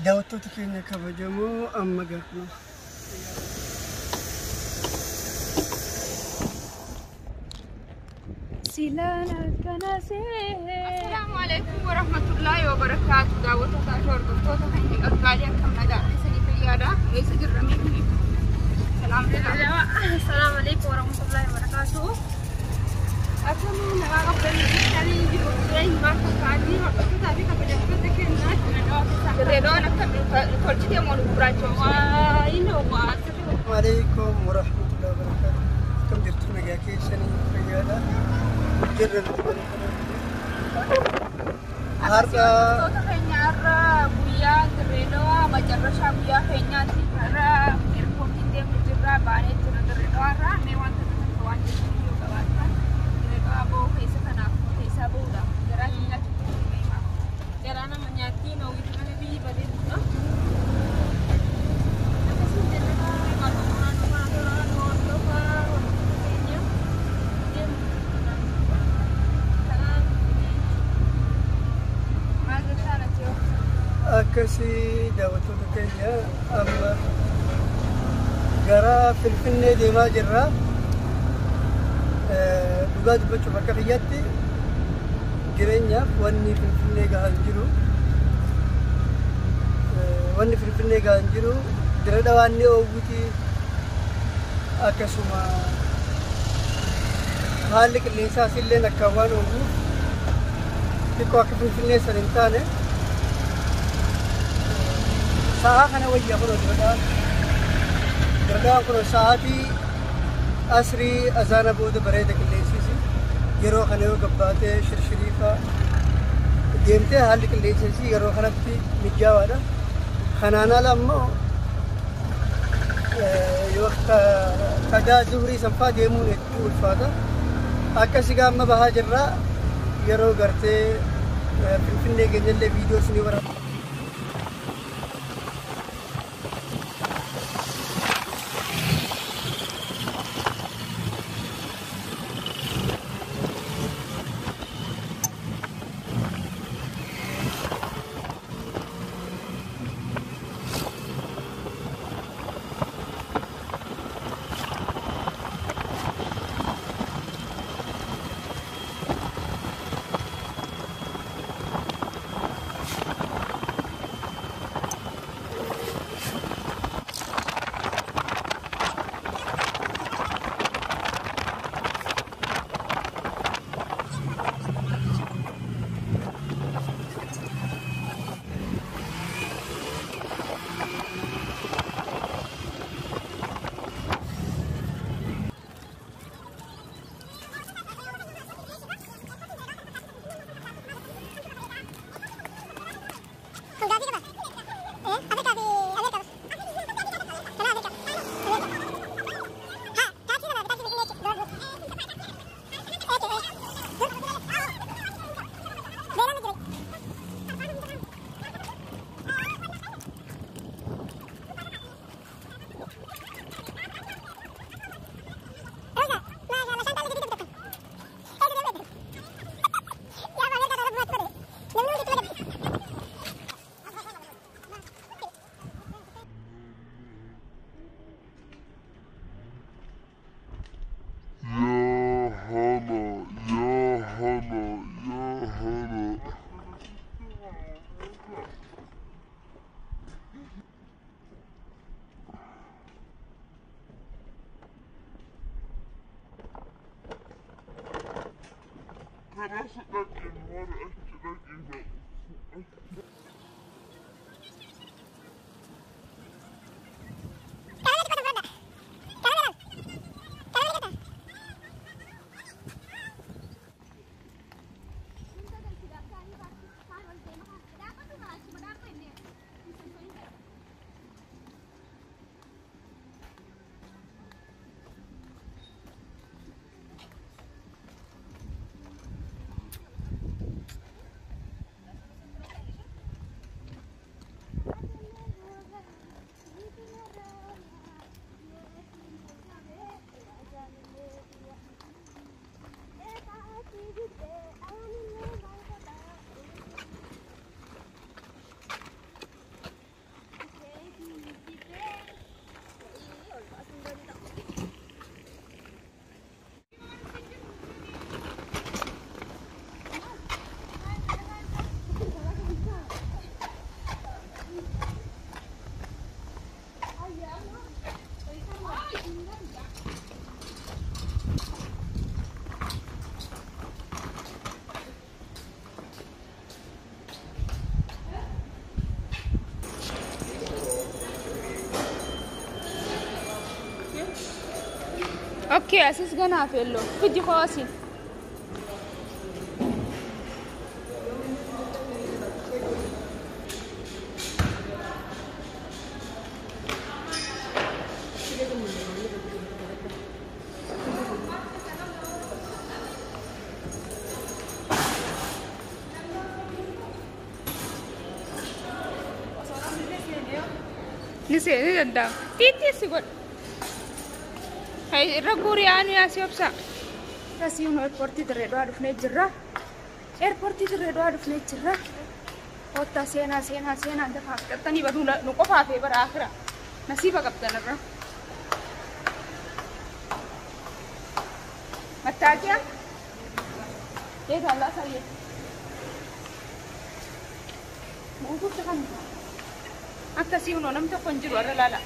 daawwattoota keenya kabajamoo amma gaafna. Assalamu alaikum warahmatullahi wabarakatuh. Daawwattoota hordoftoota keenya qarqaalee akkam nagaa isiniif yaada. Eessa jirramee kuni? Assalamu alaikum warahmatullahi wabarakatuh. Akkam nagaa qabdanii isaanii jiru. Jireenyi bakka kaanii hordoftoota fi kabajamtoota keenya Dirreedhaan akkam tolchitee moolu gurraachoo waa inni waa Assalamu alaikum warahmatullahi wabarakatuh. Akkam jirtu nagaa keessanii fayyaadha. Harga kenyara buya Dirreedoa macarrasha buya kenyati harga airporti dia berjira banyak Dirreedoa ra mewan tertentuan jadi juga bahkan Dirreedoa bawa kaisa kana kaisa bawa jarak hingga cukup memang jarak namanya Tino itu kan lebih badai tu apa sih Dirreedoa kalau orang akkasi daawwattoota keenya amma gara Finfinnee deemaa jirra. Dhugaa dubbachuuf akka biyyaatti jireenyaaf wanni Finfinnee gahaan jiru Dirree Dhawaannee Oowwiti akkasuma haalli qilleensaas illee akka waan oowwuuf xiqqoo akka Finfinnee san hin taane sa'a kana wayyaa kun Dirree kun sa'aatii asrii azaana booda bareeda qilleensiisi yeroo kana yoo gabbaatee shirshiriifa deemtee haalli qilleensiisi yeroo kanatti mijaawaadha. Kanaan ala ammoo yoo kadaa zuhurii sanfaa deemuun hedduu ulfaata. Akkasii gaamma bahaa jirraa yeroo gartee Finfinnee geenyallee viidiyoo isinii waraabna. اوكي اساس جنا في اللو فيدي خاصي نسي ده تيتي سيقول هاي الرجوري يا سيبسا راسيون ايربورتي تريدو عارف نيجرا ايربورتي تريدو عارف نيجرا وتا سينا دفع كتني بدو نقفا في بر اخره نصيبه كابتن الرا متاكيا ايه ده الله سيد موجود تكن أكتسيون ولم تكن جرو لا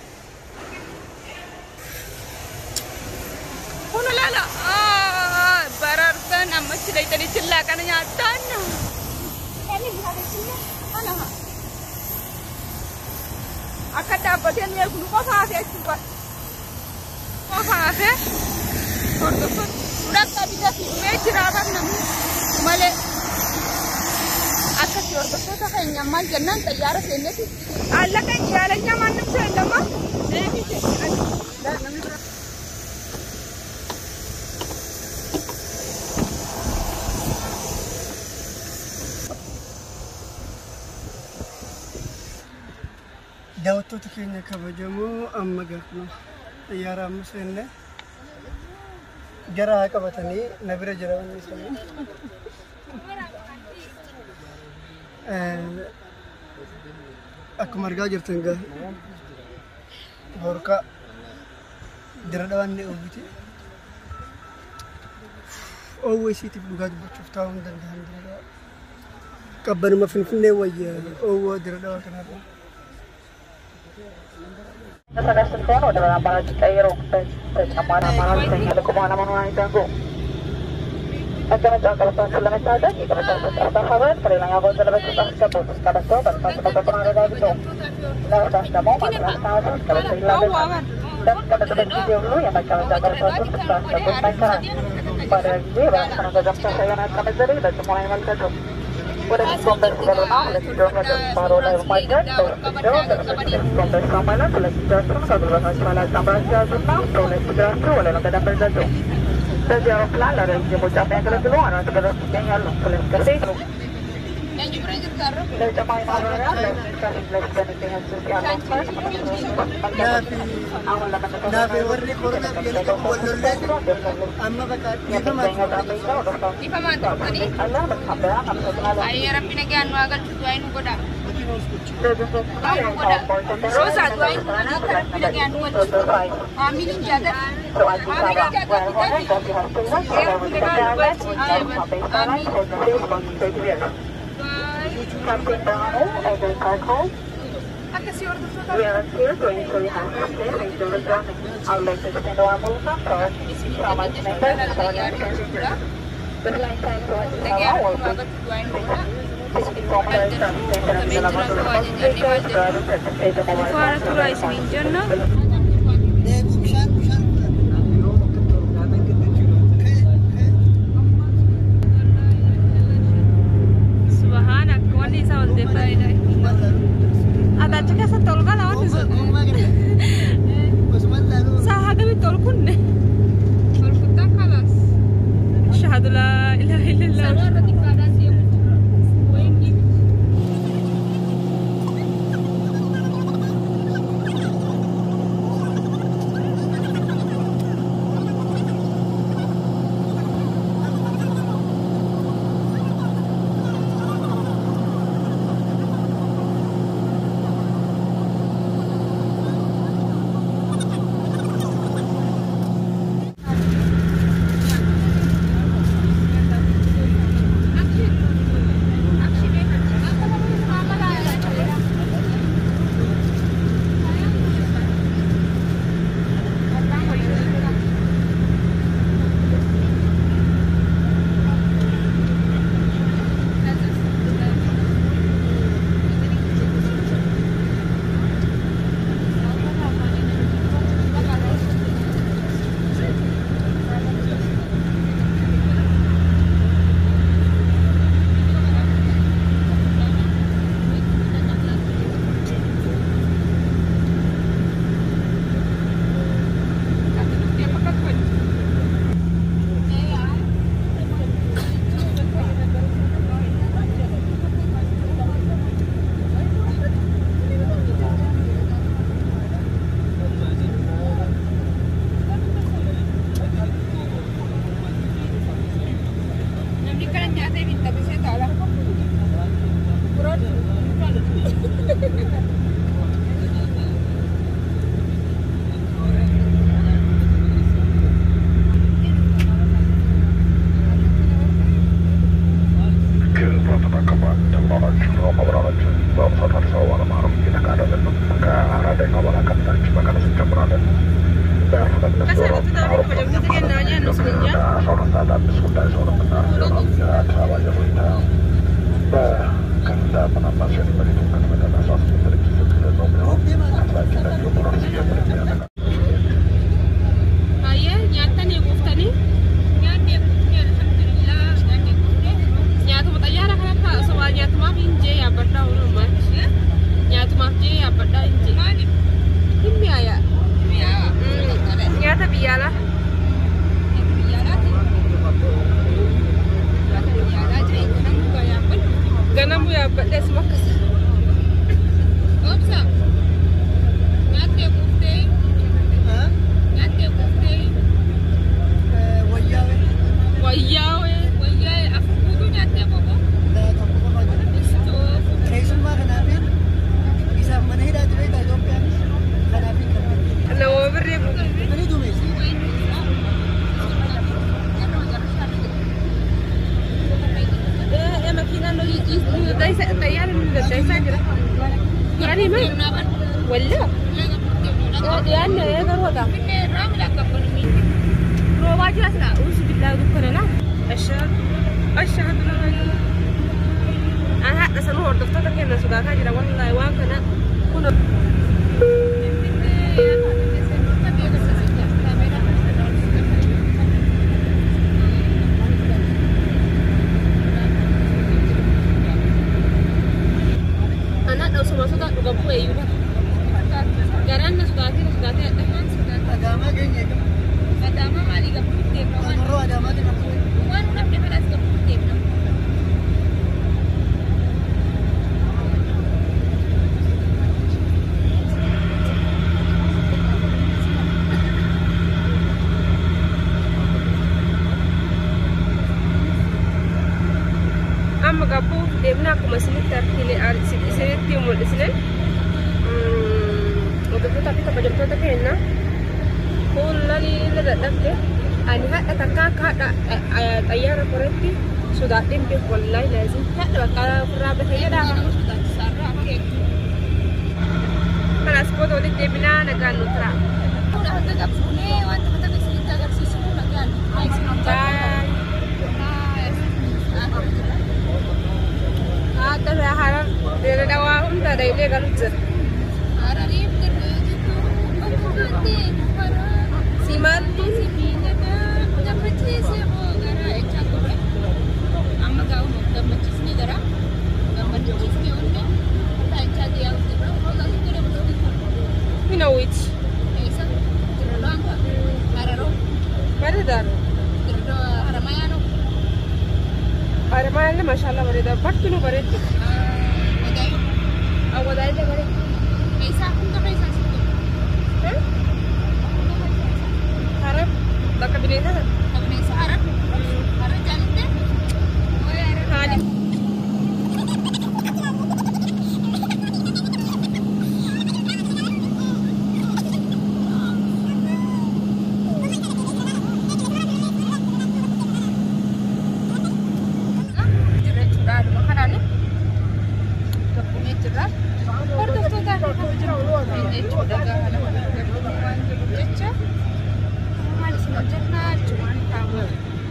هنا لا برارتن أما سيدي تاني سلا كان ياتان يعني بهذا السلا أنا أكتر بدين يكون قفاز يشوف قفاز تردد نرد بيجا في ميجرا بنام ماله أكتر تردد تكين يامال جنان تيارة سينتي الله كان شالnya mana sih lama? Ini sih. Dah nami berapa? Daawwattoota keenya kabajamoo amma gafna xiyyaara amma seenne gara qabatanii na bira jiran isaanii akkuma argaa jirtan gaa horka dira dhawanne oobiti oowwa isiitiif dhugaa dubbachuuf taa'uu hin danda'an dira qabbanuma finfinnee wayya oowwa dira dhawaa kanarra Sedang udah lama lagi kayak mana saya ada kemana mana itu aku. Akan mencoba kalau film itu ada, kita mencoba apa kabar? Kalau yang aku sudah baca tak putus kalau tu, dan kalau pernah ada gitu. Nah, sudah mau masalah kalau saya lagi. Dan kalau ada video dulu yang macam kalau putus mereka pada dia bahkan ada saya nak kami jadi dan semua yang mereka tu. Udah sampai kalau nak lagi dorang baru lagi macam tu. Sampai sama lah lagi dorang kalau orang salah tambah jauh nak boleh sudah tu boleh nak dapat jauh. Jadi orang pelan ada yang mau capai kalau tu orang tu kalau tinggal boleh kasih. Dan sampai mana ada sekali belajar dengan sosial Nabi warri korona biar wallolle amma bakka Ifamat tadi Ayah Rabbi nagi anu agal tujuan goda Rosa tujuan Rabbi nagi anu goda Amilin jaga Amilin jaga Something down as a cargo. We are here to ensure you have access into the zone. I would like to extend our movement for Shaman members and passengers. The line time to our will be 60 kilometers from Station of the Lamar to the Fara turai seminjan na Subhanak wani sa ulde faida ada cakap sa tolga lawan ni sa haga bi tolkunne tolkutta khalas ashhadu la ilaha illallah sarwati kada siya wengi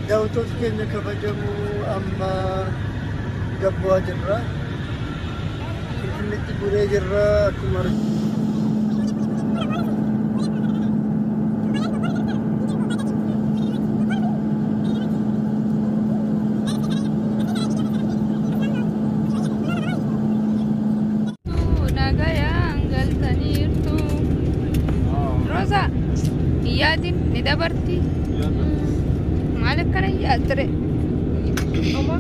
daawwattoota keenya kabajamoo amma gabbaa jirra. Finfinneetti bulee jirra akkuma yaadin ni dabarti maal akkana yaadre uma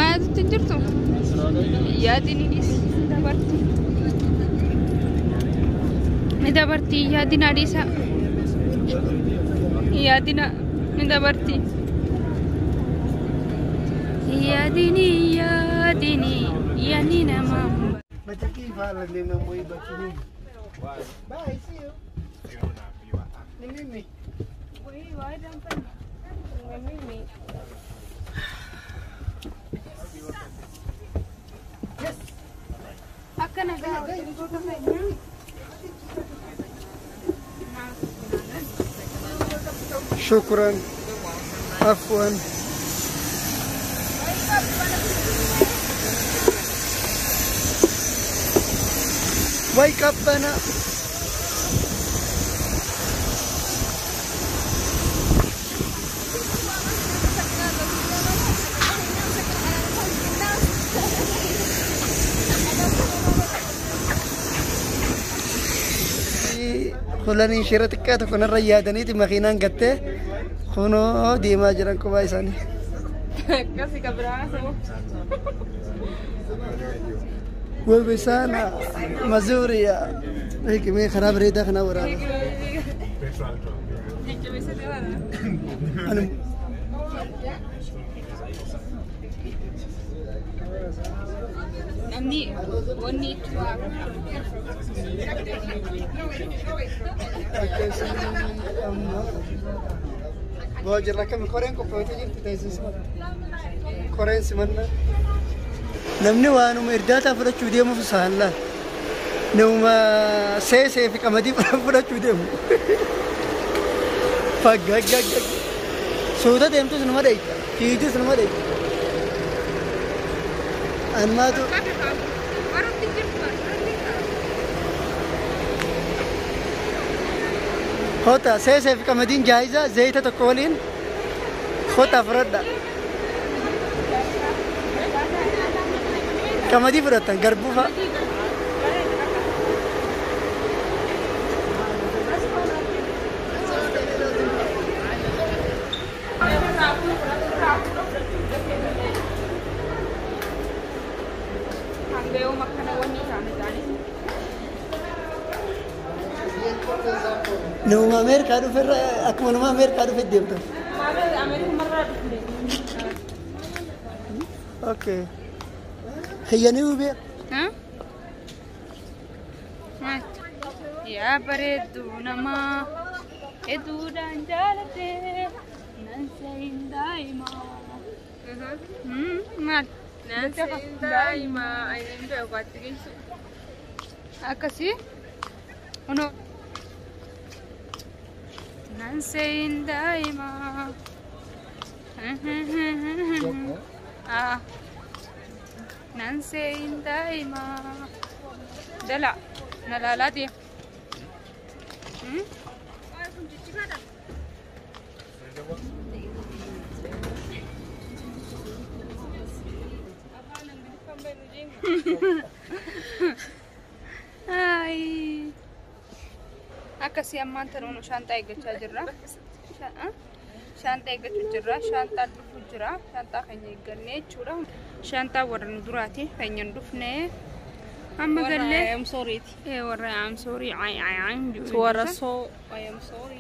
yaadatti jirtu yaadin ni dabarti yaadin adisa yaadina ni dabarti yaadini yaadini yani nama fala lena moi bakini. Bye, see you. Mimi. Why don't Mimi. Yes. Akan ada شكرا عفوا wake up أنا خلاني شرتك تكون الريادني تمخينان قتة خونو ديما جران كويساني kasih kabraso. وبسانا مزوريا هيك مي خراب ريدا خنا ورا انا Namni wani tuwa. بوجر لكم كورين كوبويت جبت تيسس كورين سمنا نمني وانو مرداتا فرچو ديمو فسهلا نوما سي في كمدي فرچو ديمو فغغغ سودا ديمتو سنما داي تيجو سنما داي انما تو هوتا سي في كمدين جايزة زيتة تقولين هوتا فردا كمدي فردا قربوها نوما أمريكا رو فر أكمل ما أمريكا رو في الديم تو. أوكي. هي نيوبي. ها؟ يا بريدو نما إدو دانجالتي ننسين دايما. مال ننسين دايما أين بيوقاتي أكسي؟ أنو ننسين دايما ننسين دايما دلع نلالا دي هاي akkasii ammaan tanuun shaantaa eeggachaa jirra. Shaantaa eeggachuu jirra. Shaantaa dhufuu jira. Shaantaa keenya eeggannee jechuudha. Shaantaa warra nu duraati. Keenya dhufnee amma gallee. I am sorry. Warra I am sorry. Warra so I am sorry.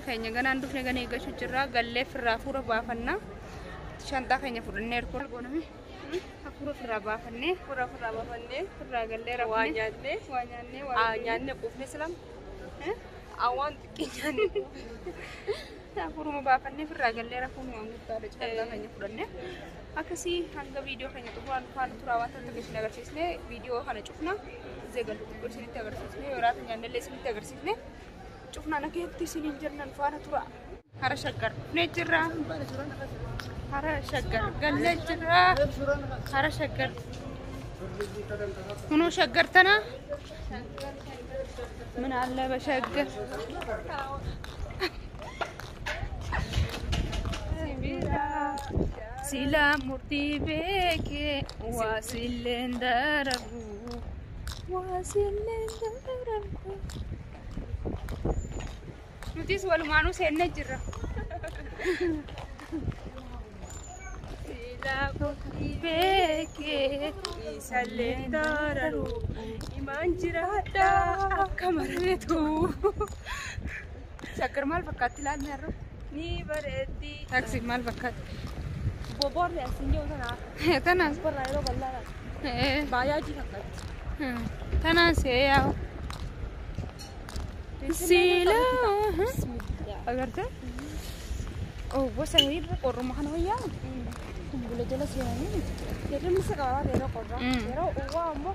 Keenya ganaan dhufnee gana eeggachuu jirra. Gallee firraa fuura baafanna. Shaantaa keenya fudhannee erga gooname. Hafuura firraa baafannee. Firraa baafannee. Firraa gallee rafnee. Waa nyaannee quufnee silam. I want to get you. Aku baafannee firraa gallee rafuun waan guddaadha caalaa keenya fudhanne. Akkasii hanga viidiyoo keenya xumuran faana turaa waan ta'eef isin agarsiisne viidiyoo kana cufna zeegal isinitti agarsiisne yoo raata nyaannellee isinitti agarsiisne cufnaan akka hedduu isiniin jirnan faana tura. Hara shaggar dhufnee jirra. Hara shaggar gallee jirra. Hara shaggar. Kunoo shaggar tana. من على بشقة سلام مرتي بك واسلين دربو واسلين دربو نتيس والمانو سيدنا جرا سلام مرتي بك واسلين دربو إيمان جرادا كمرتو شكر مال فكات لان نرو ني بريدي تاكسي مال فكات بوبور يا سينجو تنا تنا سبر رايرو بالله بايا جي فكات تناسي يا سيلا أقرته أو بس هي بقرر ما خنا وياه بقول جلس يعني يرمي سكارات يرو قرر يرو هو أمه